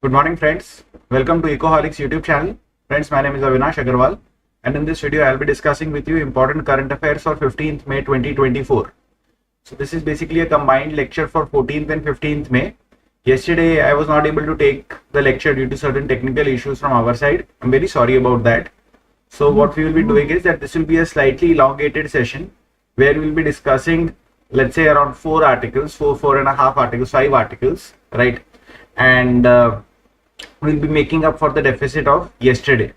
Good morning, friends. Welcome to Ecoholics YouTube channel. Friends, my name is Avinash Agarwal, and in this video, I'll be discussing with you important current affairs for 15th May 2024. So this is basically a combined lecture for 14th and 15th May. Yesterday, I was not able to take the lecture due to certain technical issues from our side. I'm very sorry about that. So what we will be doing is that this will be a slightly elongated session where we'll be discussing, let's say, around 4 articles, four and a half articles, 5 articles, right? And we'll be making up for the deficit of yesterday.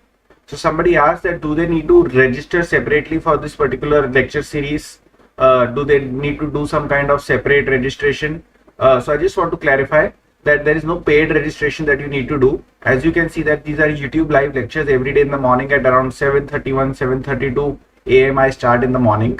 So somebody asked that do they need to register separately for this particular lecture series? Do they need to do some kind of separate registration? So I just want to clarify that there is no paid registration that you need to do. As you can see that these are YouTube live lectures every day in the morning at around 7:31, 7:32 a.m. I start in the morning.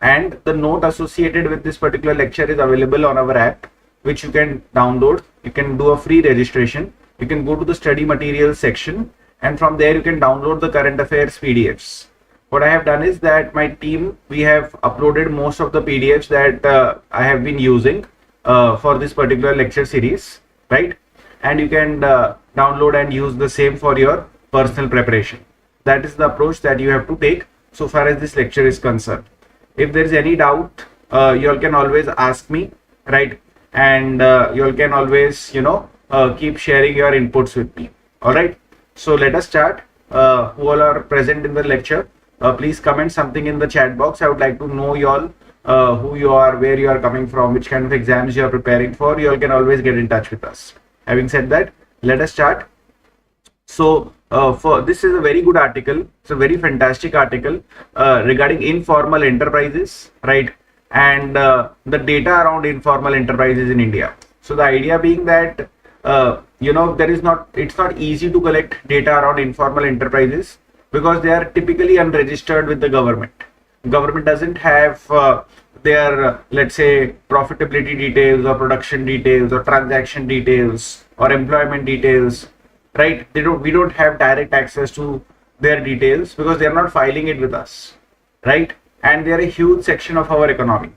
And the note associated with this particular lecture is available on our app, which you can download. You can do a free registration. You can go to the study materials section, and from there you can download the current affairs PDFs. What I have done is that my team, we have uploaded most of the PDFs that I have been using for this particular lecture series, right? And you can download and use the same for your personal preparation. That is the approach that you have to take so far as this lecture is concerned. If there is any doubt, you all can always ask me, right? And you all can always, keep sharing your inputs with me. All right. So let us start. Who all are present in the lecture? Please comment something in the chat box. I would like to know you all, who you are, where you are coming from, which kind of exams you are preparing for. You all can always get in touch with us. Having said that, let us start. So for this is a very good article. It's a very fantastic article regarding informal enterprises, right? And the data around informal enterprises in India. So the idea being that it's not easy to collect data around informal enterprises because they are typically unregistered with the government. Government doesn't have their let's say profitability details or production details or transaction details or employment details, right? We don't have direct access to their details because they are not filing it with us, right? And they are a huge section of our economy.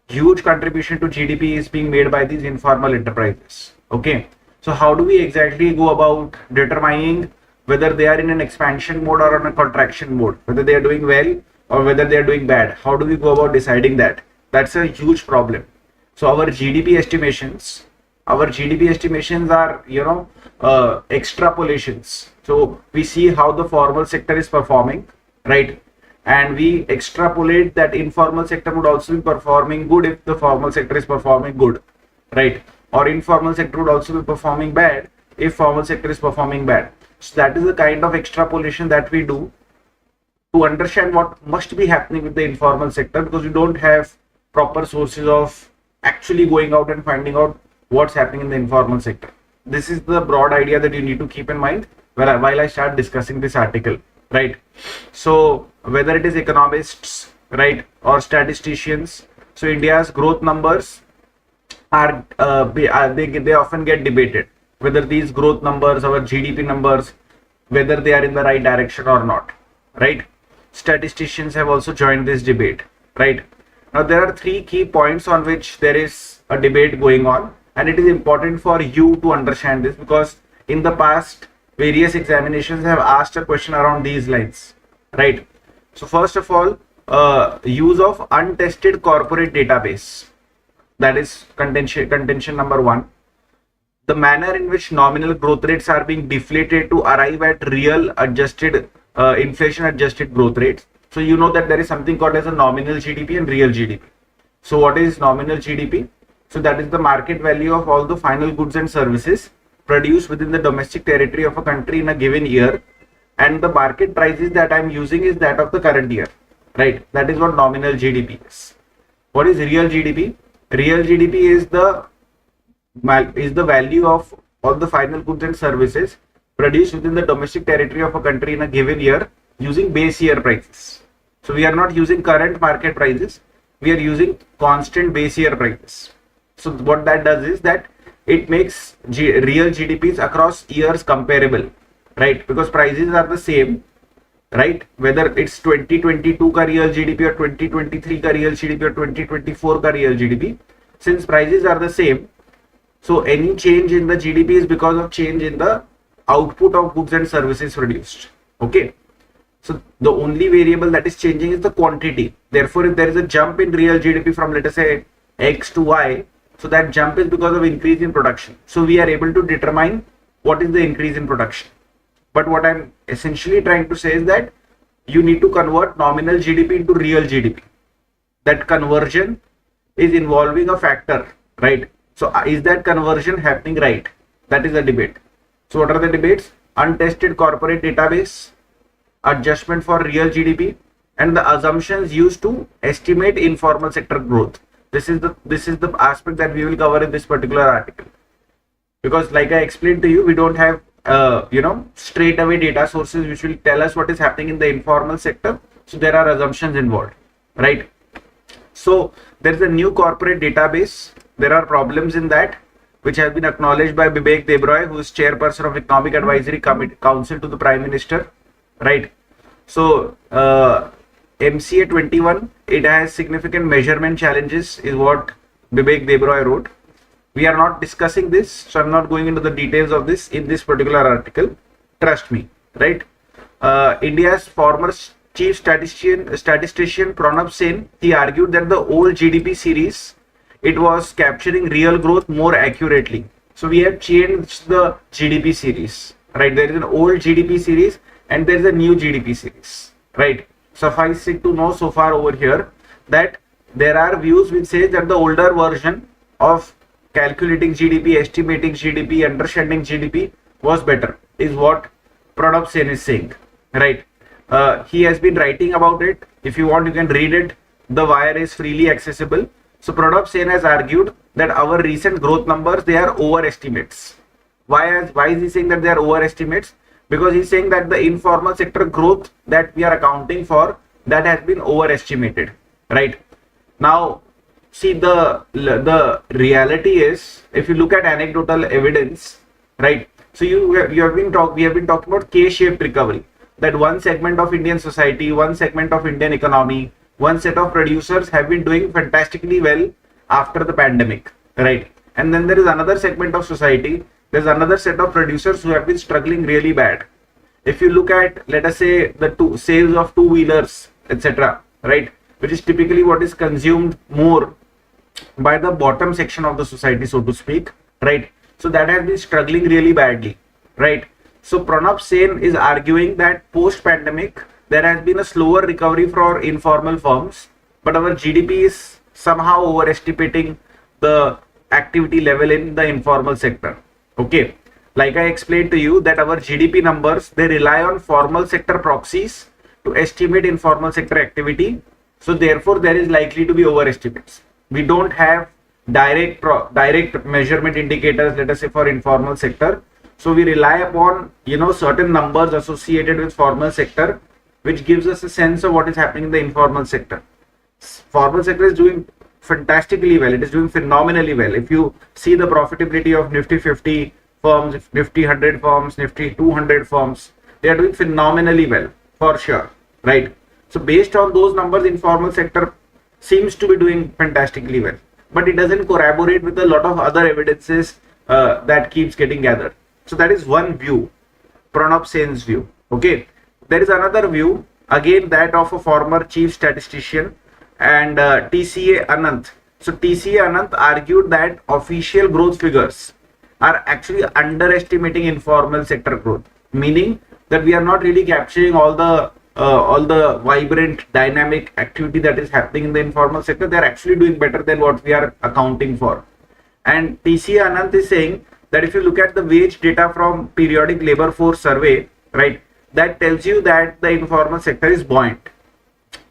Huge contribution to GDP is being made by these informal enterprises. Okay, so how do we exactly go about determining whether they are in an expansion mode or on a contraction mode, whether they are doing well or whether they are doing bad? How do we go about deciding that? That's a huge problem. So our GDP estimations are extrapolations. So we see how the formal sector is performing, right? And we extrapolate that informal sector would also be performing good if the formal sector is performing good, right? Or informal sector would also be performing bad if formal sector is performing bad. So that is the kind of extrapolation that we do to understand what must be happening with the informal sector, because we don't have proper sources of actually going out and finding out what's happening in the informal sector. This is the broad idea that you need to keep in mind while I start discussing this article, right? So whether it is economists, right, or statisticians, so India's growth numbers are they often get debated, whether these growth numbers, our GDP numbers, whether they are in the right direction or not, right? Statisticians have also joined this debate, right? Now there are 3 key points on which there is a debate going on, and it is important for you to understand this because in the past various examinations have asked a question around these lines, right? So first of all, use of untested corporate database. That is contention number 1. The manner in which nominal growth rates are being deflated to arrive at real adjusted inflation adjusted growth rates. So you know that there is something called as a nominal GDP and real GDP. So what is nominal GDP? So that is the market value of all the final goods and services produced within the domestic territory of a country in a given year, and the market prices that I'm using is that of the current year, right? That is what nominal GDP is. What is real GDP? Real GDP is the value of all the final goods and services produced within the domestic territory of a country in a given year using base year prices. So we are not using current market prices, we are using constant base year prices. So what that does is that it makes real GDPs across years comparable, right? Because prices are the same, right? Whether it's 2022 का real GDP or 2023 का real GDP or 2024 का real GDP, since prices are the same, So any change in the GDP is because of change in the output of goods and services produced. Okay. So the only variable that is changing is the quantity. Therefore, if there is a jump in real GDP from, let us say, X to Y, so that jump is because of increase in production. So we are able to determine what is the increase in production. But what I'm essentially trying to say is that you need to convert nominal GDP into real GDP. That conversion is involving a factor, right? So is that conversion happening right? That is a debate. So what are the debates? Untested corporate database, adjustment for real GDP, and the assumptions used to estimate informal sector growth. This is the aspect that we will cover in this particular article. Because like I explained to you, we don't have straight away data sources which will tell us what is happening in the informal sector. So there are assumptions involved, right? So there is a new corporate database. There are problems in that, which has been acknowledged by Bibek Debroy, who is chairperson of Economic Advisory Council to the Prime Minister, right? So MCA 21, it has significant measurement challenges, is what Bibek Debroy wrote. We are not discussing this, so I'm not going into the details of this in this particular article. Trust me, right? India's former chief statistician Pranab Sen, he argued that the old GDP series, it was capturing real growth more accurately. So we have changed the GDP series, right? There is an old GDP series and there is a new GDP series, right? Suffice it to know so far over here that there are views which say that the older version of calculating GDP, estimating GDP, understanding GDP was better, is what Pranab Sen is saying, right? He has been writing about it. If you want, you can read it. The wire is freely accessible. So Pranab Sen has argued that our recent growth numbers, they are overestimates. Why is he saying that they are overestimates? Because he's saying that the informal sector growth that we are accounting for, that has been overestimated, right? Now, see, the reality is, if you look at anecdotal evidence, right? So we have been talking about K-shaped recovery. That one segment of Indian society, one segment of Indian economy, one set of producers have been doing fantastically well after the pandemic, right? And then there is another segment of society, there's another set of producers who have been struggling really bad. If you look at, let us say, the sales of two-wheelers, etc., right, which is typically what is consumed more by the bottom section of the society, so to speak, right? So that has been struggling really badly, right? So Pranab Sen is arguing that post-pandemic, there has been a slower recovery for informal firms, but our GDP is somehow overestimating the activity level in the informal sector. Okay, like I explained to you that our GDP numbers, they rely on formal sector proxies to estimate informal sector activity. So therefore, there is likely to be overestimates. We don't have direct measurement indicators, let us say, for informal sector. So we rely upon, certain numbers associated with formal sector, which gives us a sense of what is happening in the informal sector. Formal sector is doing fantastically well. It is doing phenomenally well. If you see the profitability of Nifty 50 firms, Nifty 100 firms, Nifty 200 firms, they are doing phenomenally well, for sure, right? So based on those numbers, informal sector seems to be doing fantastically well, but it doesn't corroborate with a lot of other evidences that keeps getting gathered. So that is one view, Pranab Sen's view. Okay, there is another view, again that of a former chief statistician and TCA Anant. So TCA Anant argued that official growth figures are actually underestimating informal sector growth, meaning that we are not really capturing all the vibrant dynamic activity that is happening in the informal sector. They are actually doing better than what we are accounting for. And TCA Anant is saying that if you look at the wage data from periodic labor force survey, right, that tells you that the informal sector is buoyant.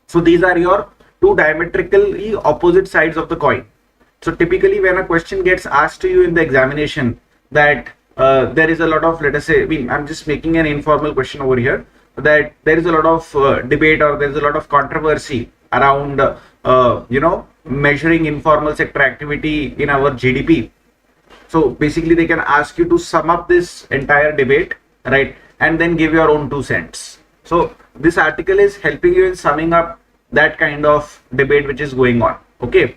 So these are your two diametrically opposite sides of the coin. So typically when a question gets asked to you in the examination that there is a lot of, let us say, I'm just making an informal question over here, that there is a lot of debate or there is a lot of controversy around measuring informal sector activity in our GDP. So basically they can ask you to sum up this entire debate, right, and then give your own 2 cents. So this article is helping you in summing up that kind of debate which is going on. Okay,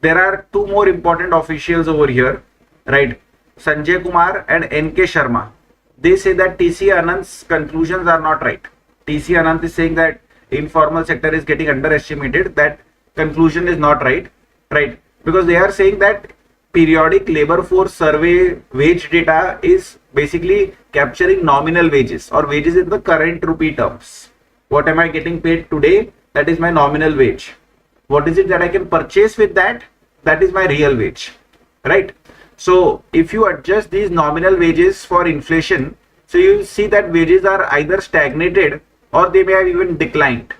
there are 2 more important officials over here, right? Sanjay Kumar and NK Sharma. They say that TC Anand's conclusions are not right. TC Anand is saying that informal sector is getting underestimated. That conclusion is not right, right? Because they are saying that periodic labor force survey wage data is basically capturing nominal wages or wages in the current rupee terms. What am I getting paid today? That is my nominal wage. What is it that I can purchase with that? That is my real wage, right? So if you adjust these nominal wages for inflation, so you see that wages are either stagnated or they may have even declined,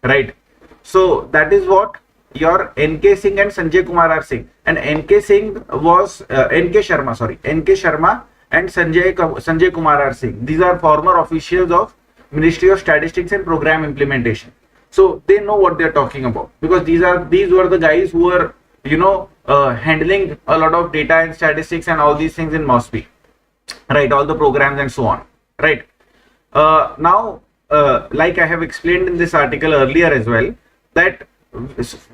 right? So that is what your NK Singh and Sanjay Kumar are saying. And NK Singh was NK Sharma and Sanjay Kumar are saying. These are former officials of Ministry of Statistics and Program Implementation. So they know what they are talking about, because these were the guys who were, you know, handling a lot of data and statistics and all these things in MOSPI, right? All the programs and so on, right? Now, like I have explained in this article earlier as well, that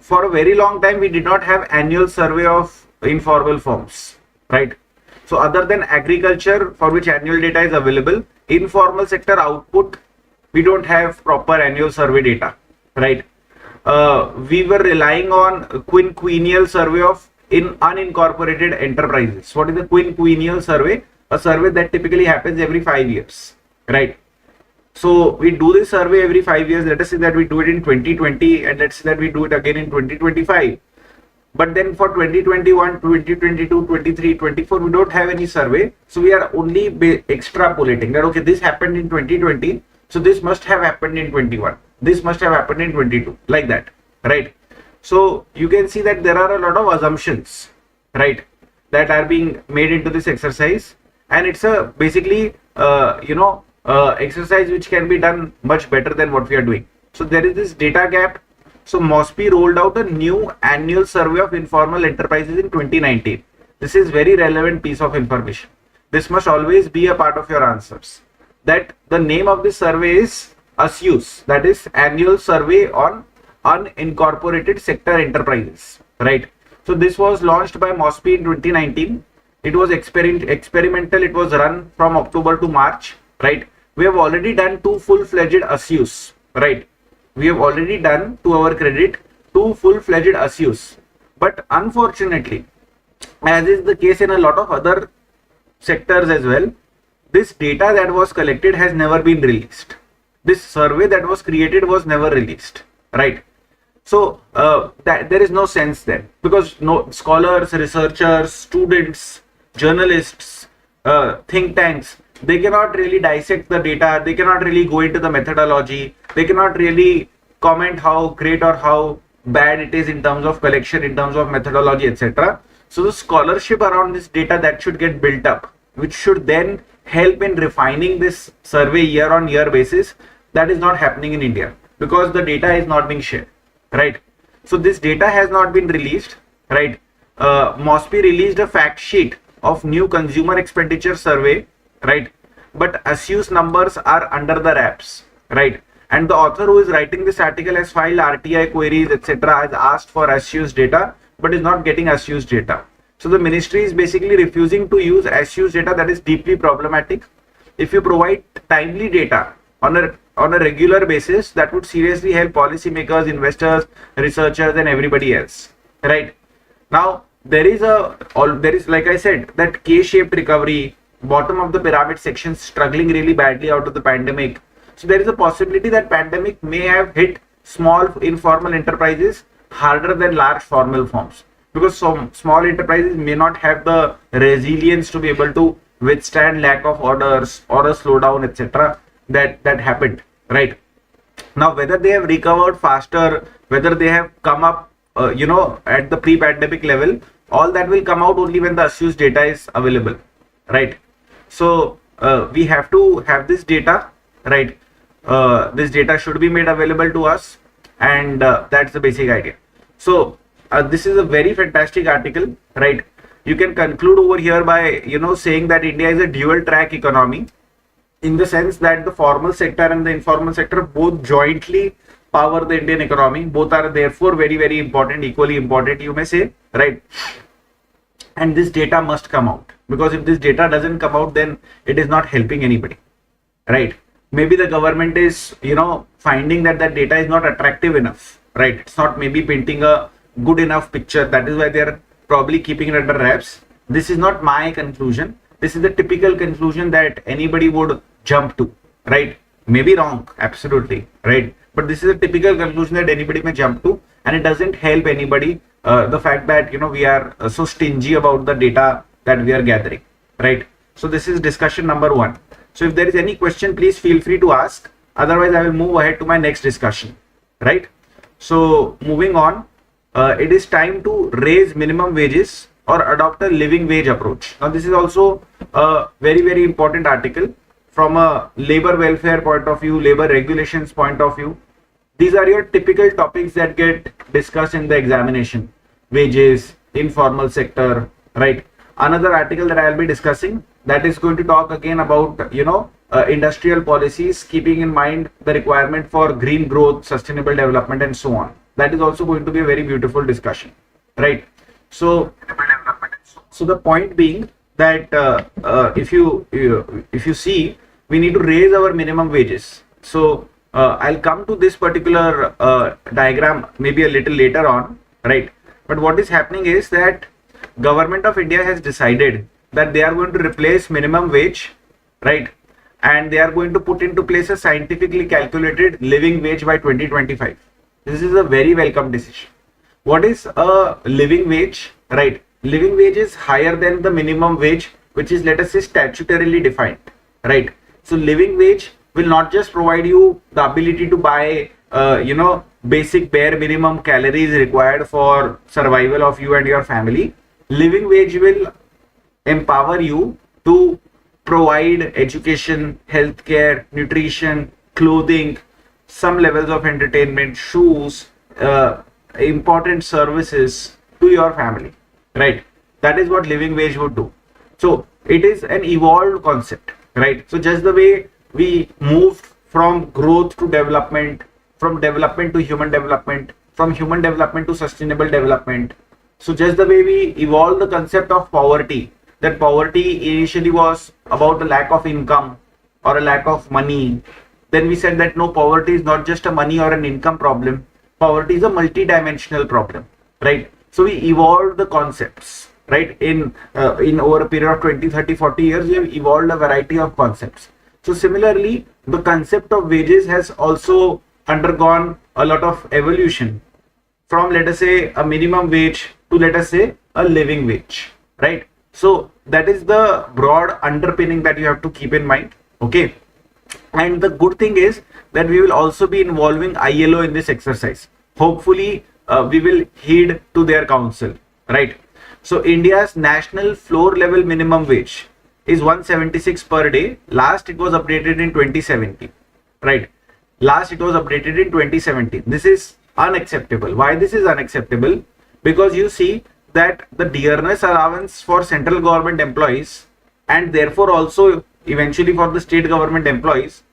for a very long time we did not have annual survey of informal firms, right? So other than agriculture, for which annual data is available, informal sector output, we don't have proper annual survey data, right? We were relying on quinquennial survey of unincorporated enterprises. What is the quinquennial survey? A survey that typically happens every 5 years, right? So we do this survey every 5 years. Let us say that we do it in 2020 and let's say that we do it again in 2025. But then for 2021, 2022, 23, 24, we don't have any survey. So we are only extrapolating that, okay, this happened in 2020. So this must have happened in 21. This must have happened in 22, like that, right? So you can see that there are a lot of assumptions, right, that are being made into this exercise. And it's a basically, exercise which can be done much better than what we are doing. So there is this data gap. So MOSPI rolled out a new annual survey of informal enterprises in 2019. This is very relevant piece of information. This must always be a part of your answers. That the name of this survey is ASUS, that is Annual Survey on Unincorporated Sector Enterprises, right? So this was launched by MOSPI in 2019. It was experimental. It was run from October to March, right? We have already done 2 full-fledged ASUS, right? We have already done, to our credit, 2 full-fledged ASUS. But unfortunately, as is the case in a lot of other sectors as well, this data that was collected has never been released. This survey that was created was never released, right? So that there is no sense there, because no scholars, researchers, students, journalists, think tanks, they cannot really dissect the data. They cannot really go into the methodology. They cannot really comment how great or how bad it is in terms of collection, in terms of methodology, etc. So the scholarship around this data that should get built up, which should then help in refining this survey year on year basis, that is not happening in India, because the data is not being shared, right? So this data has not been released, right? MOSPI released a fact sheet of new consumer expenditure survey, right? But ASUS numbers are under the wraps, right? And the author who is writing this article has filed RTI queries, etc., has asked for ASUS data, but is not getting ASUS data. So the ministry is basically refusing to use ASUS data. That is deeply problematic. If you provide timely data on a regular basis, that would seriously help policymakers, investors, researchers, and everybody else, right? Now there is like I said, that K-shaped recovery, bottom of the pyramid section struggling really badly out of the pandemic. So there is a possibility that pandemic may have hit small informal enterprises harder than large formal firms, because some small enterprises may not have the resilience to be able to withstand lack of orders or a slowdown, etc. that happened, right? Now whether they have recovered faster, whether they have come up at the pre-pandemic level, all that will come out only when the ASUS data is available, right? So we have to have this data, right? This data should be made available to us, and that's the basic idea. So this is a very fantastic article, right? You can conclude over here by saying that India is a dual track economy, in the sense that the formal sector and the informal sector both jointly power the Indian economy. Both are therefore very, very important, equally important, you may say, right? and this data must come out, because if this data doesn't come out, then it is not helping anybody, right? Maybe the government is, finding that that data is not attractive enough, right? It's not maybe painting a good enough picture. That is why they're probably keeping it under wraps. This is not my conclusion. This is the typical conclusion that anybody would jump to, right? Maybe wrong, absolutely, right? But this is a typical conclusion that anybody may jump to, and it doesn't help anybody. The fact that we are so stingy about the data that we are gathering, right? So this is discussion number 1. So if there is any question, please feel free to ask. Otherwise, I will move ahead to my next discussion, right? So moving on, it is time to raise minimum wages or adopt a living wage approach. Now this is also a very, very important article from a labor welfare point of view, labor regulations point of view. These are your typical topics that get discussed in the examination: wages, informal sector, right? Another article that I will be discussing, that is going to talk again about industrial policies, keeping in mind the requirement for green growth, sustainable development, and so on. That is also going to be a very beautiful discussion, right? So the point being that if you see, we need to raise our minimum wages. So I'll come to this particular diagram maybe a little later on, right? But what is happening is that Government of India has decided that they are going to replace minimum wage, right? And they are going to put into place a scientifically calculated living wage by 2025. This is a very welcome decision. What is a living wage, right? Living wage is higher than the minimum wage, which is, let us say, statutorily defined, right? So living wage will not just provide you the ability to buy, basic bare minimum calories required for survival of you and your family. Living wage will empower you to provide education, healthcare, nutrition, clothing, some levels of entertainment, shoes, important services to your family, right? That is what living wage would do. So it is an evolved concept, right? So just the way we moved from growth to development, from development to human development, from human development to sustainable development. So just the way we evolved the concept of poverty, that poverty initially was about the lack of income or a lack of money. Then we said that no, poverty is not just a money or an income problem. Poverty is a multi-dimensional problem, right? So we evolved the concepts, right? In over a period of 20, 30, 40 years, we have evolved a variety of concepts. So similarly, the concept of wages has also undergone a lot of evolution from, let us say, a minimum wage to, let us say, a living wage, right? So that is the broad underpinning that you have to keep in mind, okay? And the good thing is that we will also be involving ILO in this exercise. Hopefully, we will heed to their counsel, right? So India's national floor level minimum wage is 176 per day. Last it was updated in 2017, right? Last it was updated in 2017. This is unacceptable. Why this is unacceptable? Because you see that the dearness allowance for central government employees, and therefore also eventually for the state government employees,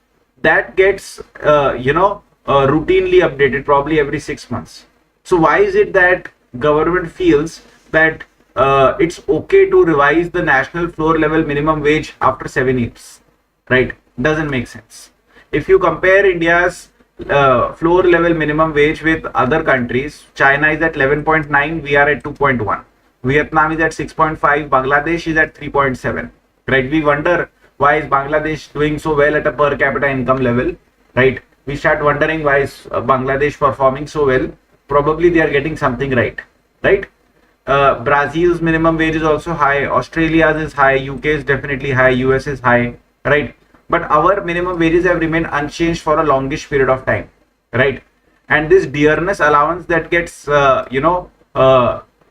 that gets routinely updated probably every 6 months. So why is it that government feels that it's okay to revise the national floor level minimum wage after 7 years, right? Doesn't make sense. If you compare India's floor level minimum wage with other countries, China is at 11.9, we are at 2.1. Vietnam is at 6.5, Bangladesh is at 3.7, right? We wonder, why is Bangladesh doing so well at a per capita income level, right? We start wondering, why is Bangladesh performing so well? Probably they are getting something right, right? Brazil's minimum wage is also high, Australia's is high, UK is definitely high, US is high, right? But our minimum wages have remained unchanged for a longish period of time, right? And this dearness allowance that gets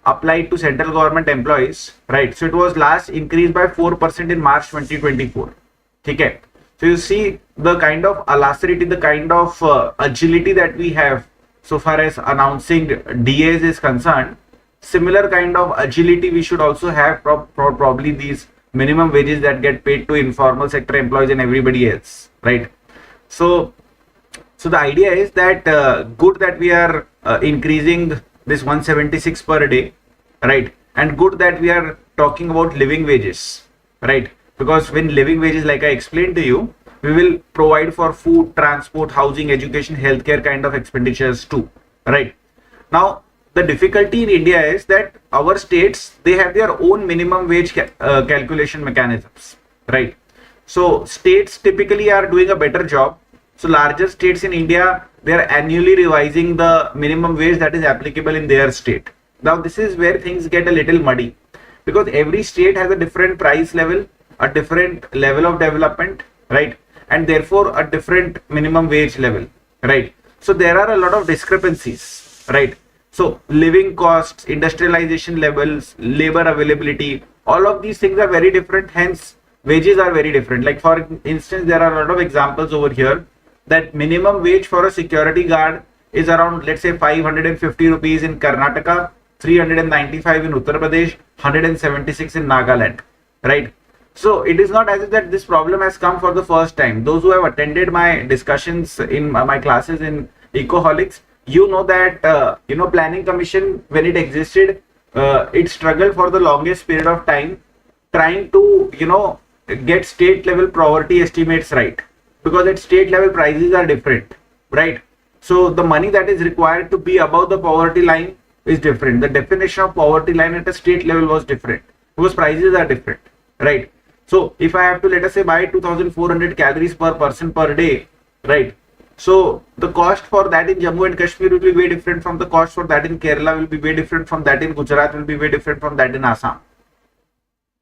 applied to central government employees, right? So it was last increased by 4% in March 2024. Okay. So you see the kind of alacrity, the kind of agility that we have so far as announcing DAs is concerned. Similar kind of agility we should also have probably these minimum wages that get paid to informal sector employees and everybody else, right? So the idea is that good that we are increasing this 176 per day, right? And good that we are talking about living wages, right? Because when living wages, like I explained to you, we will provide for food, transport, housing, education, healthcare kind of expenditures too, right? Now, the difficulty in India is that our states, they have their own minimum wage calculation mechanisms, right? So states typically are doing a better job. So larger states in India, they are annually revising the minimum wage that is applicable in their state. Now this is where things get a little muddy, because every state has a different price level, a different level of development, right? And therefore a different minimum wage level, right? So there are a lot of discrepancies, right? So living costs, industrialization levels, labor availability, all of these things are very different. Hence, wages are very different. Like for instance, there are a lot of examples over here that minimum wage for a security guard is around, let's say, 550 rupees in Karnataka, 395 in Uttar Pradesh, 176 in Nagaland, right? So it is not as if that this problem has come for the first time. Those who have attended my discussions in my classes in Ecoholics, you know that Planning Commission, when it existed, it struggled for the longest period of time trying to get state level poverty estimates right, because at state level prices are different, right? So the money that is required to be above the poverty line is different. The definition of poverty line at a state level was different because prices are different, right? So if I have to, let us say, buy 2400 calories per person per day, right? So the cost for that in Jammu and Kashmir will be way different from the cost for that in Kerala, will be way different from that in Gujarat, will be way different from that in Assam.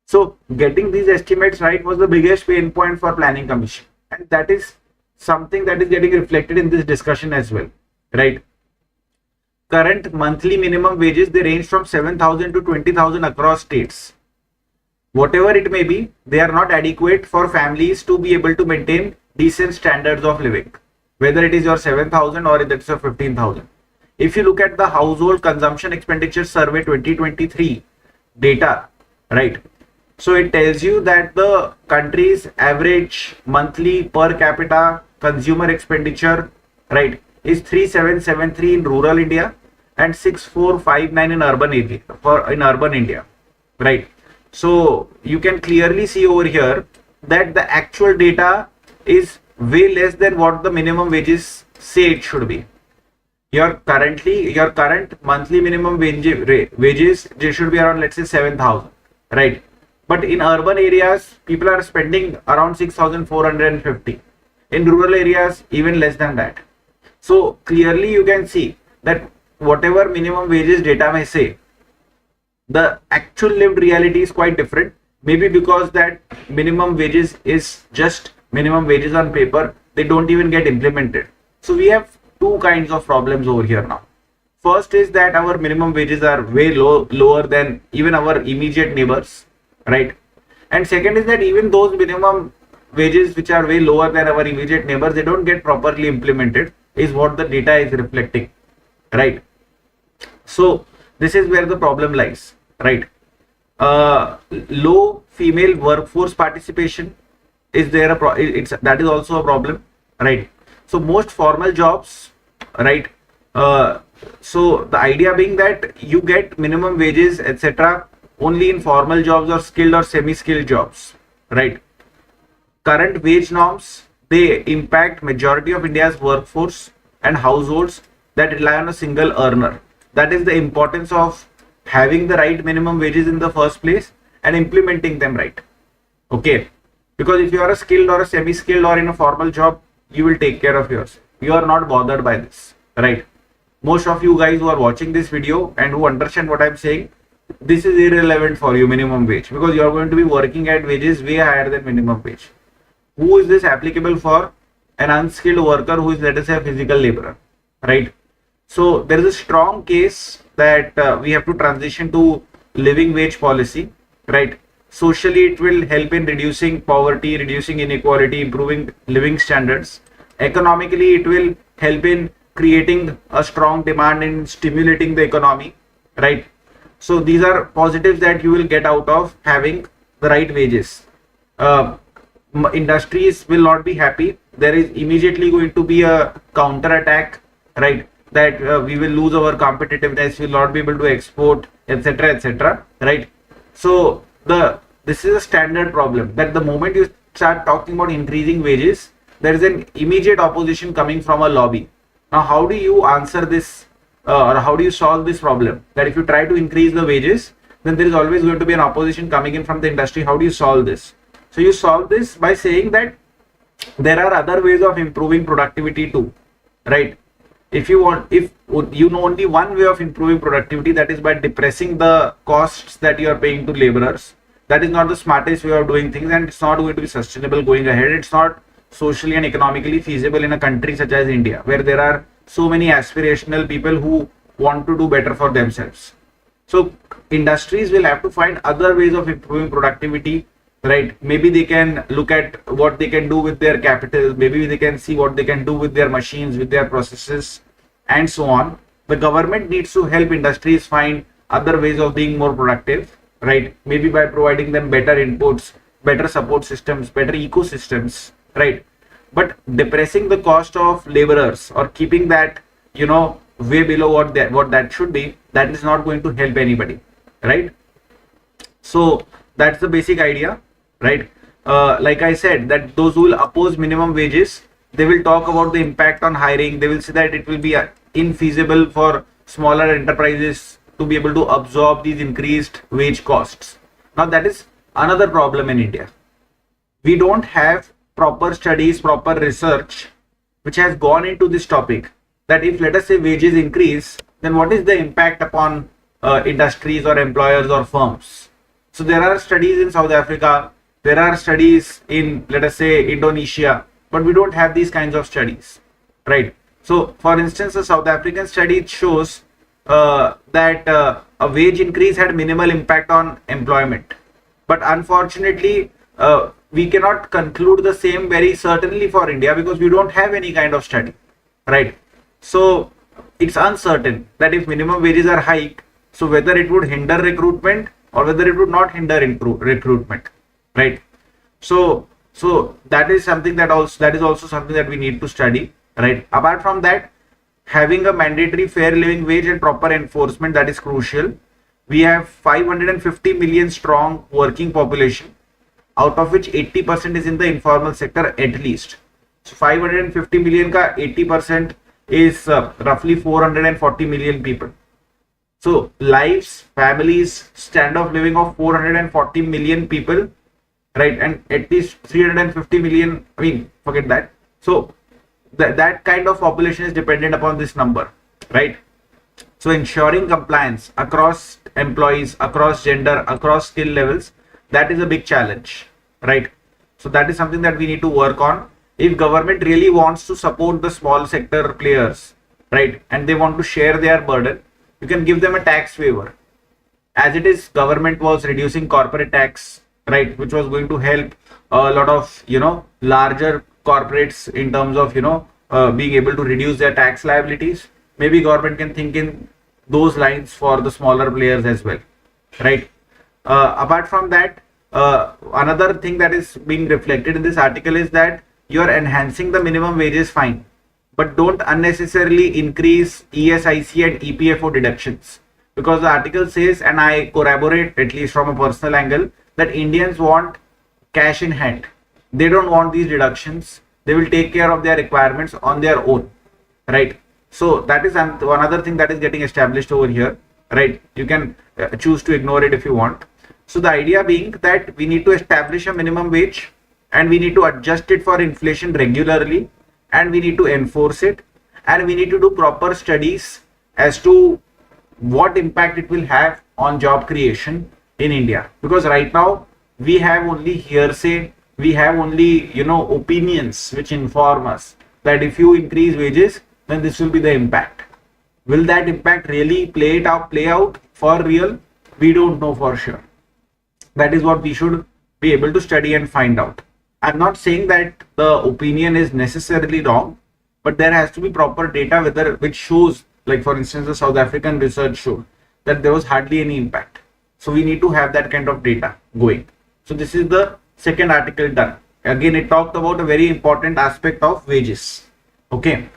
So getting these estimates right was the biggest pain point for Planning Commission, and that is something that is getting reflected in this discussion as well, right? Current monthly minimum wages, they range from 7,000 to 20,000 across states. Whatever it may be, they are not adequate for families to be able to maintain decent standards of living, whether it is your 7,000 or it's your 15,000. If you look at the Household Consumption Expenditure Survey 2023 data, right? So it tells you that the country's average monthly per capita consumer expenditure, right, is 3773 in rural India and 6459 in urban India, right? So you can clearly see over here that the actual data is way less than what the minimum wages say it should be. Your current monthly minimum wages, they should be around, let's say, 7,000, right? But in urban areas, people are spending around 6,450. In rural areas, even less than that. So clearly you can see that whatever minimum wages data may say, the actual lived reality is quite different. Maybe because that minimum wages is just minimum wages on paper, they don't even get implemented. So we have two kinds of problems over here now. First is that our minimum wages are way lower than even our immediate neighbors, right? And second is that even those minimum wages which are way lower than our immediate neighbors, they don't get properly implemented, is what the data is reflecting, right? So this is where the problem lies, right? Low female workforce participation is there that is also a problem, right? So most formal jobs, right? So the idea being that you get minimum wages, etc., only in formal jobs or skilled or semi-skilled jobs, right? Current wage norms, they impact majority of India's workforce and households that rely on a single earner. That is the importance of having the right minimum wages in the first place and implementing them right. Okay, because if you are a skilled or a semi-skilled or in a formal job, you will take care of yours. You are not bothered by this, right? Most of you guys who are watching this video and who understand what I'm saying, this is irrelevant for you, minimum wage, because you are going to be working at wages way higher than minimum wage. Who is this applicable for? An unskilled worker who is, let us say, a physical laborer, right? So there is a strong case that we have to transition to living wage policy, right? Socially, it will help in reducing poverty, reducing inequality, improving living standards. Economically, it will help in creating a strong demand and stimulating the economy, right? So these are positives that you will get out of having the right wages. Industries will not be happy. There is immediately going to be a counter attack, right? That we will lose our competitiveness, we will not be able to export, etc., etc., right? So this is a standard problem, that the moment you start talking about increasing wages, there is an immediate opposition coming from a lobby. Now, how do you answer this, or how do you solve this problem? That if you try to increase the wages, then there is always going to be an opposition coming in from the industry. How do you solve this? So you solve this by saying that there are other ways of improving productivity too, right? If you know only one way of improving productivity, that is by depressing the costs that you are paying to laborers. That is not the smartest way of doing things, and it's not going to be sustainable going ahead. It's not socially and economically feasible in a country such as India, where there are so many aspirational people who want to do better for themselves. So industries will have to find other ways of improving productivity, right? Maybe they can look at what they can do with their capital. Maybe they can see what they can do with their machines, with their processes, and so on. The government needs to help industries find other ways of being more productive, right? Maybe by providing them better inputs, better support systems, better ecosystems, right? But depressing the cost of laborers or keeping that, way below what that should be, that is not going to help anybody, right? So that's the basic idea, right? Like I said, that those who will oppose minimum wages, they will talk about the impact on hiring. They will say that it will be infeasible for smaller enterprises to be able to absorb these increased wage costs. Now that is another problem in India. We don't have proper studies, proper research which has gone into this topic, that if, let us say, wages increase, then what is the impact upon industries or employers or firms. So there are studies in South Africa, there are studies in, let us say, Indonesia, but we don't have these kinds of studies, right? So for instance, a South African study shows that a wage increase had minimal impact on employment, but unfortunately we cannot conclude the same very certainly for India, because we don't have any kind of study, right? So it's uncertain that if minimum wages are hiked, so whether it would hinder recruitment or whether it would not hinder recruitment, right? So that is something that is also something that we need to study, right? Apart from that, having a mandatory fair living wage and proper enforcement, that is crucial. We have 550 million strong working population, out of which 80% is in the informal sector at least. So 550 million ka 80% is roughly 440 million people. So lives, families, standard of living of 440 million people, right? And at least 350 million, forget that. So that kind of population is dependent upon this number, right? So ensuring compliance across employees, across gender, across skill levels, that is a big challenge, right? So that is something that we need to work on. If government really wants to support the small sector players, right, and they want to share their burden, you can give them a tax waiver. As it is, government was reducing corporate tax, right, which was going to help a lot of, larger corporates in terms of, being able to reduce their tax liabilities. Maybe government can think in those lines for the smaller players as well, right? Apart from that, another thing that is being reflected in this article is that you are enhancing the minimum wages, fine, but don't unnecessarily increase ESIC and EPFO deductions, because the article says, and I corroborate at least from a personal angle, that Indians want cash in hand. They don't want these deductions. They will take care of their requirements on their own, right? So that is another thing that is getting established over here, right? You can choose to ignore it if you want. So the idea being that we need to establish a minimum wage, and we need to adjust it for inflation regularly, and we need to enforce it, and we need to do proper studies as to what impact it will have on job creation in India. Because right now we have only hearsay, we have only opinions which inform us that if you increase wages, then this will be the impact. Will that impact really play out for real? We don't know for sure. That is what we should be able to study and find out. I'm not saying that the opinion is necessarily wrong, but there has to be proper data which shows, like for instance, the South African research showed that there was hardly any impact. So we need to have that kind of data going. So this is the second article done. Again, it talked about a very important aspect of wages. Okay.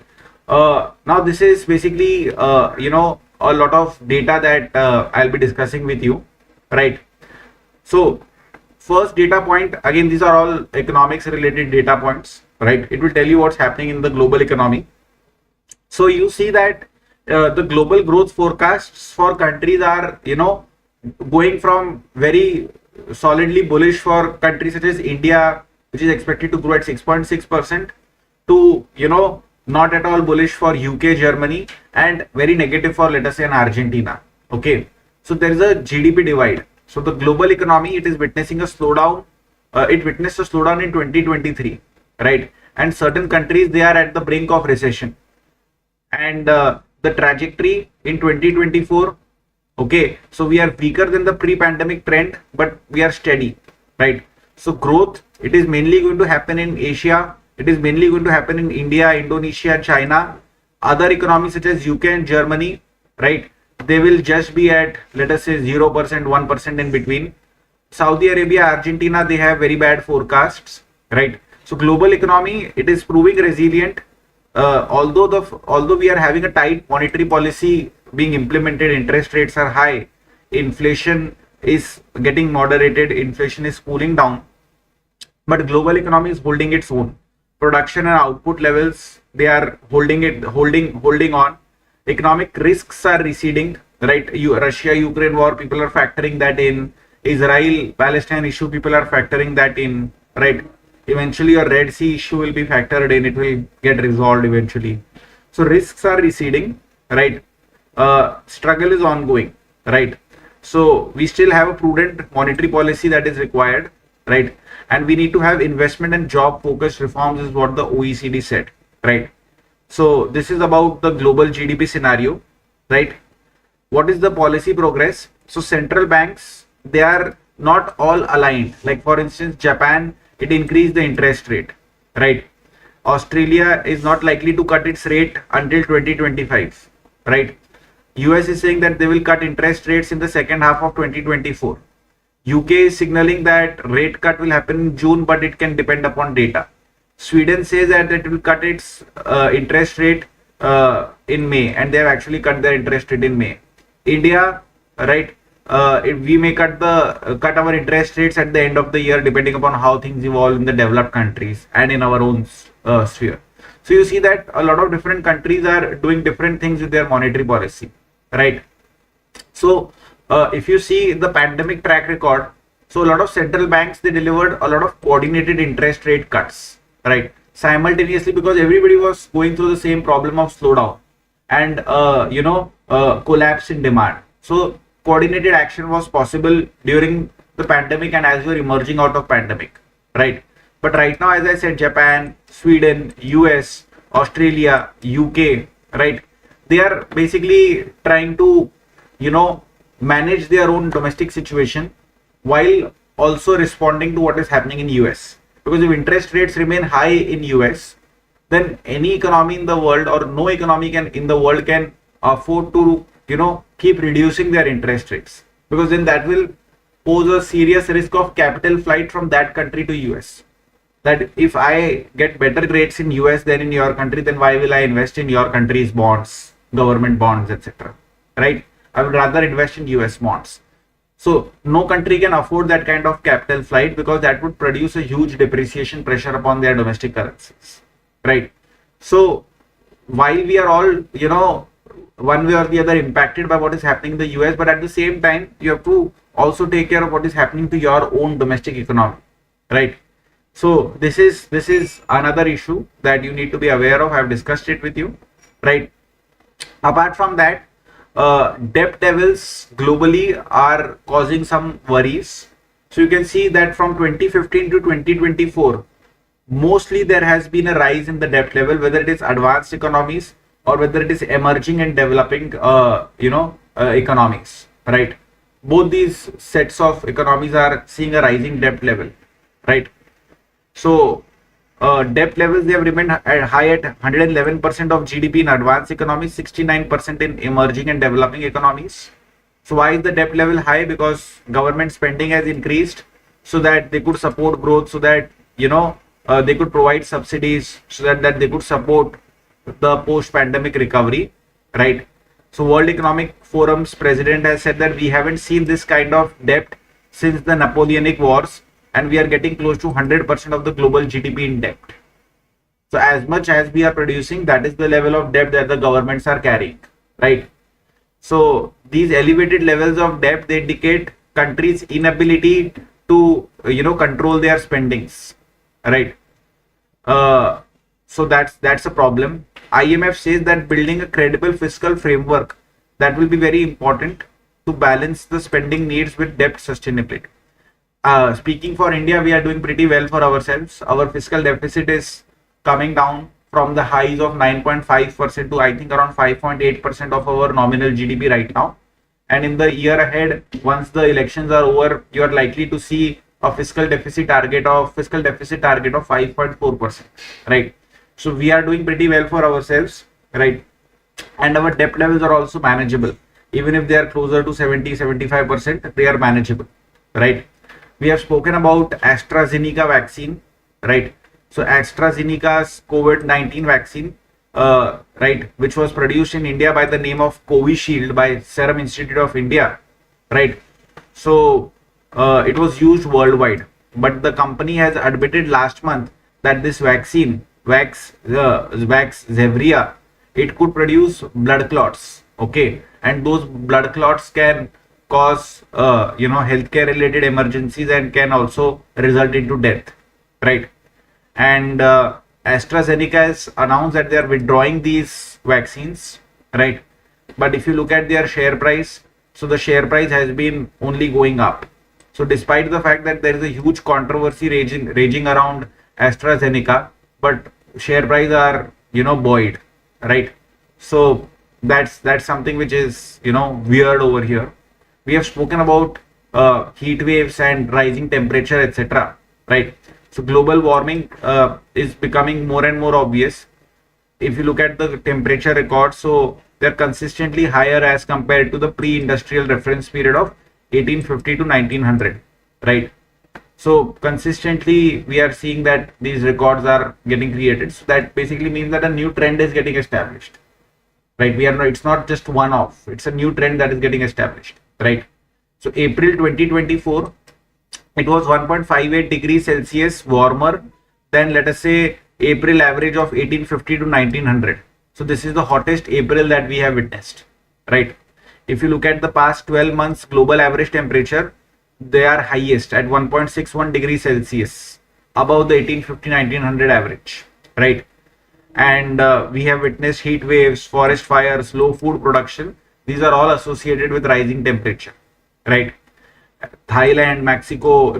Now this is basically, a lot of data that I'll be discussing with you, right? So first data point, again, these are all economics related data points, right? It will tell you what's happening in the global economy. So you see that the global growth forecasts for countries are, going from very solidly bullish for countries such as India, which is expected to grow at 6.6%, to, not at all bullish for UK, Germany, and very negative for, let us say, an Argentina. Okay. So there is a GDP divide. So the global economy, it is witnessing a slowdown. It witnessed a slowdown in 2023, right? And certain countries, they are at the brink of recession. And the trajectory in 2024, okay, so we are weaker than the pre-pandemic trend, but we are steady, right? So growth, it is mainly going to happen in Asia. It is mainly going to happen in India, Indonesia, China. Other economies such as UK and Germany, right? They will just be at, let us say, 0%, 1% in between. Saudi Arabia, Argentina, they have very bad forecasts, right? So global economy, it is proving resilient. Although we are having a tight monetary policy being implemented, interest rates are high, inflation is getting moderated, inflation is cooling down, but global economy is holding its own. Production and output levels, they are holding on. Economic risks are receding, right? Russia-Ukraine war, people are factoring that in. Israel-Palestine issue, people are factoring that in, right? Eventually your Red Sea issue will be factored in. It will get resolved eventually. So risks are receding, right? Struggle is ongoing, right? So we still have a prudent monetary policy that is required, right? And we need to have investment and job focused reforms is what the OECD said, right? So this is about the global GDP scenario, right? What is the policy progress? So central banks, they are not all aligned. Like for instance, Japan, it increased the interest rate, right? Australia is not likely to cut its rate until 2025, right? US is saying that they will cut interest rates in the second half of 2024. UK is signaling that rate cut will happen in June, but it can depend upon data. Sweden says that it will cut its interest rate in May, and they have actually cut their interest rate in May. India, right? If we may cut our interest rates at the end of the year, depending upon how things evolve in the developed countries and in our own sphere. So you see that a lot of different countries are doing different things with their monetary policy, right? So if you see the pandemic track record, so a lot of central banks, they delivered a lot of coordinated interest rate cuts, right? Simultaneously, because everybody was going through the same problem of slowdown and collapse in demand. So coordinated action was possible during the pandemic and as we are emerging out of pandemic, right? But right now, as I said, Japan, Sweden, US, Australia, UK, right? They are basically trying to, manage their own domestic situation while also responding to what is happening in US. Because if interest rates remain high in US, then any economy in the world or no economy in the world can afford to, keep reducing their interest rates. Because then that will pose a serious risk of capital flight from that country to US. That if I get better rates in US than in your country, then why will I invest in your country's bonds, government bonds, etc. Right? I would rather invest in US bonds. So no country can afford that kind of capital flight because that would produce a huge depreciation pressure upon their domestic currencies, right? So while we are all, one way or the other impacted by what is happening in the US, but at the same time, you have to also take care of what is happening to your own domestic economy, right? So this is another issue that you need to be aware of. I have discussed it with you, right? Apart from that, debt levels globally are causing some worries. So you can see that from 2015 to 2024, mostly there has been a rise in the debt level, whether it is advanced economies or whether it is emerging and developing, economies, right? Both these sets of economies are seeing a rising debt level, right? So debt levels, they have remained high at 111% of GDP in advanced economies, 69% in emerging and developing economies. So why is the debt level high? Because government spending has increased so that they could support growth, so that they could provide subsidies, so that they could support the post-pandemic recovery, right? So World Economic Forum's president has said that we haven't seen this kind of debt since the Napoleonic Wars, and we are getting close to 100% of the global GDP in debt. So as much as we are producing, that is the level of debt that the governments are carrying, right? So these elevated levels of debt, they indicate countries' inability to control their spendings, right? So that's a problem. IMF says that building a credible fiscal framework, that will be very important to balance the spending needs with debt sustainability. Speaking for India, we are doing pretty well for ourselves. Our fiscal deficit is coming down from the highs of 9.5% to I think around 5.8% of our nominal GDP right now. And in the year ahead, once the elections are over, you are likely to see a fiscal deficit target of 5.4%, right? So we are doing pretty well for ourselves, right? And our debt levels are also manageable. Even if they are closer to 70-75%, they are manageable, right? We have spoken about AstraZeneca vaccine, right? So AstraZeneca's Covid19 vaccine, right, which was produced in India by the name of Covishield by Serum Institute of India, right? So it was used worldwide, but the company has admitted last month that this vaccine, Vaxzevria, it could produce blood clots, okay, and those blood clots can cause healthcare related emergencies and can also result into death, right? And AstraZeneca has announced that they are withdrawing these vaccines, right? But if you look at their share price, so the share price has been only going up. So despite the fact that there is a huge controversy raging around AstraZeneca, but share price are buoyed, right? So that's something which is weird over here. We have spoken about heat waves and rising temperature, etc., right? So global warming is becoming more and more obvious. If you look at the temperature records, so they're consistently higher as compared to the pre-industrial reference period of 1850 to 1900, right? So consistently we are seeing that these records are getting created. So that basically means that a new trend is getting established, right? It's not just one off, it's a new trend that is getting established, right? So April 2024, it was 1.58 degrees Celsius warmer than, let us say, April average of 1850 to 1900. So this is the hottest April that we have witnessed, right? If you look at the past 12 months global average temperature, they are highest at 1.61 degrees Celsius, above the 1850-1900 average, right? And we have witnessed heat waves, forest fires, low food production. These are all associated with rising temperature, right? Thailand, Mexico,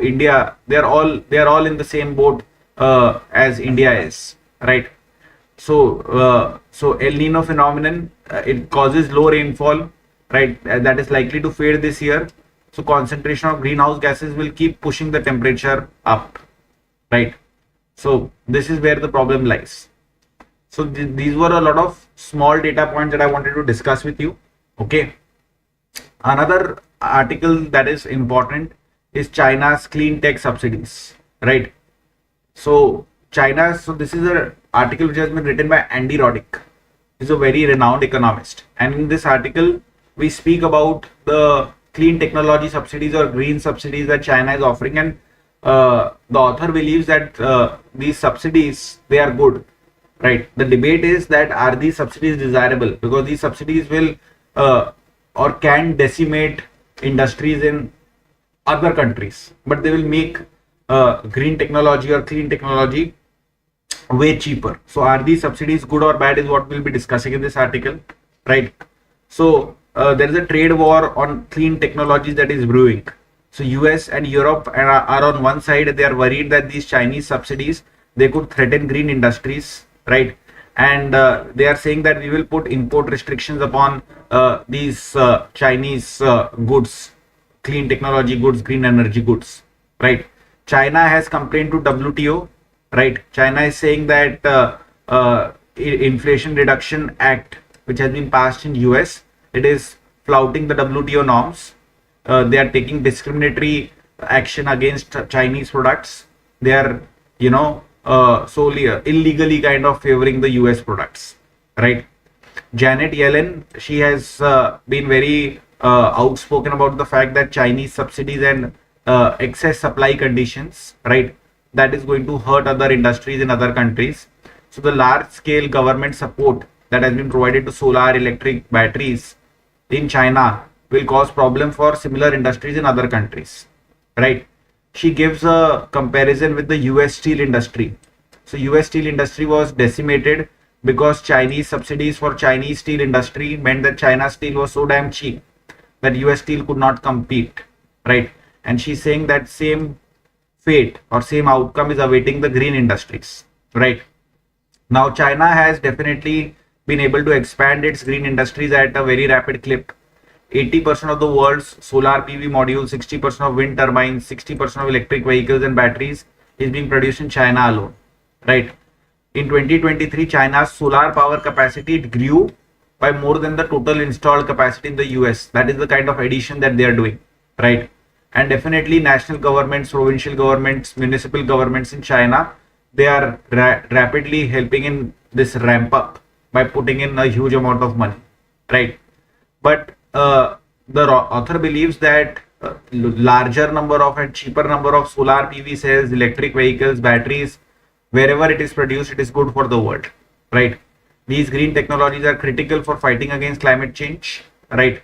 India, they are all in the same boat as India is, right? So El Nino phenomenon, it causes low rainfall, right? That is likely to fade this year. So concentration of greenhouse gases will keep pushing the temperature up, right? So this is where the problem lies. So these were a lot of small data points that I wanted to discuss with you. Okay. Another article that is important is China's clean tech subsidies, right? So this is an article which has been written by Andy Roddick. He's a very renowned economist, and in this article we speak about the clean technology subsidies or green subsidies that China is offering, and the author believes that these subsidies, they are good, right? The debate is that are these subsidies desirable, because these subsidies will or can decimate industries in other countries, but they will make green technology or clean technology way cheaper. So are these subsidies good or bad is what we'll be discussing in this article, right? So there is a trade war on clean technologies that is brewing. So US and Europe are on one side, they are worried that these Chinese subsidies, they could threaten green industries, right? And they are saying that we will put import restrictions upon these Chinese goods, clean technology goods, green energy goods, right? China has complained to WTO, right? China is saying that Inflation Reduction Act, which has been passed in US, it is flouting the WTO norms. They are taking discriminatory action against Chinese products. They are, solely illegally kind of favoring the US products, right? Janet Yellen, she has been very outspoken about the fact that Chinese subsidies and excess supply conditions, right, that is going to hurt other industries in other countries. So the large scale government support that has been provided to solar electric batteries in China will cause problem for similar industries in other countries, right? She gives a comparison with the US steel industry. So US steel industry was decimated because Chinese subsidies for Chinese steel industry meant that China steel was so damn cheap that US steel could not compete, right? And she's saying that same fate or same outcome is awaiting the green industries, right? Now China has definitely been able to expand its green industries at a very rapid clip. 80% of the world's solar PV modules, 60% of wind turbines, 60% of electric vehicles and batteries is being produced in China alone, right? In 2023, China's solar power capacity grew by more than the total installed capacity in the US. That is the kind of addition that they are doing, right? And definitely national governments, provincial governments, municipal governments in China, they are rapidly helping in this ramp up by putting in a huge amount of money, right? But the author believes that larger number of and cheaper number of solar PV cells, electric vehicles, batteries, wherever it is produced, it is good for the world, right? These green technologies are critical for fighting against climate change, right?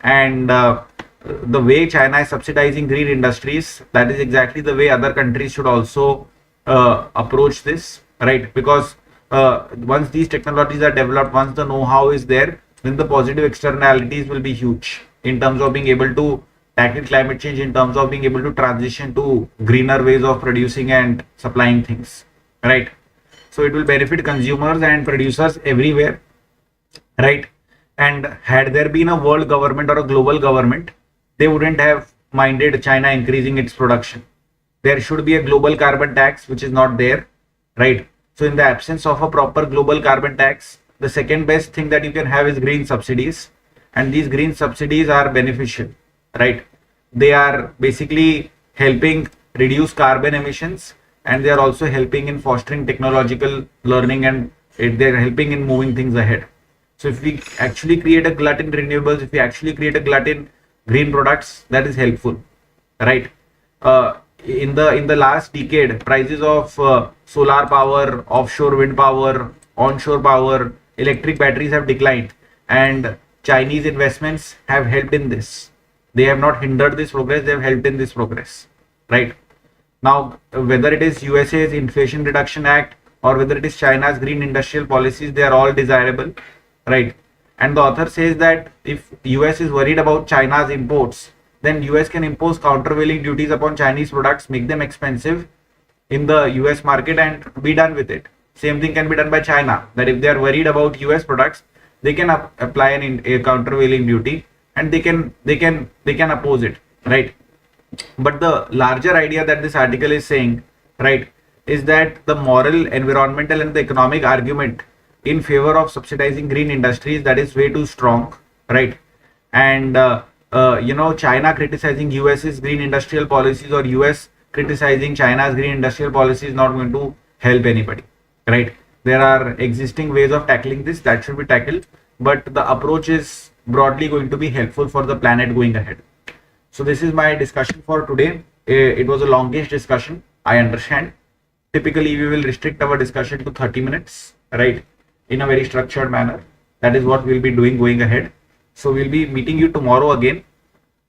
And the way China is subsidizing green industries, that is exactly the way other countries should also approach this, right? Because once these technologies are developed, once the know-how is there, then the positive externalities will be huge in terms of being able to tackle climate change, in terms of being able to transition to greener ways of producing and supplying things, right? So it will benefit consumers and producers everywhere, right? And had there been a world government or a global government, they wouldn't have minded China increasing its production. There should be a global carbon tax, which is not there, right? So in the absence of a proper global carbon tax, the second best thing that you can have is green subsidies. And these green subsidies are beneficial, right? They are basically helping reduce carbon emissions, and they are also helping in fostering technological learning, and they're helping in moving things ahead. So if we actually create a glut in renewables, if we actually create a glut in green products, that is helpful, right? In the last decade, prices of solar power, offshore wind power, onshore power, electric batteries have declined, and Chinese investments have helped in this. They have not hindered this progress, they have helped in this progress, right? Now, whether it is USA's Inflation Reduction Act or whether it is China's green industrial policies, they are all desirable, right? And the author says that if US is worried about China's imports, then US can impose countervailing duties upon Chinese products, make them expensive in the US market, and be done with it. Same thing can be done by China, that if they are worried about US products, they can apply a countervailing duty, and they can oppose it, right? But the larger idea that this article is saying, right, is that the moral, environmental and the economic argument in favor of subsidizing green industries, that is way too strong, right? And China criticizing US's green industrial policies or US criticizing China's green industrial policy is not going to help anybody, right? There are existing ways of tackling this that should be tackled, but the approach is broadly going to be helpful for the planet going ahead. So this is my discussion for today. It was a longish discussion, I understand. Typically we will restrict our discussion to 30 minutes, right, in a very structured manner. That is what we'll be doing going ahead. So we'll be meeting you tomorrow again,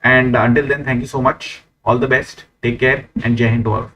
and until then, thank you so much. All the best, take care, and Jai Hind to all.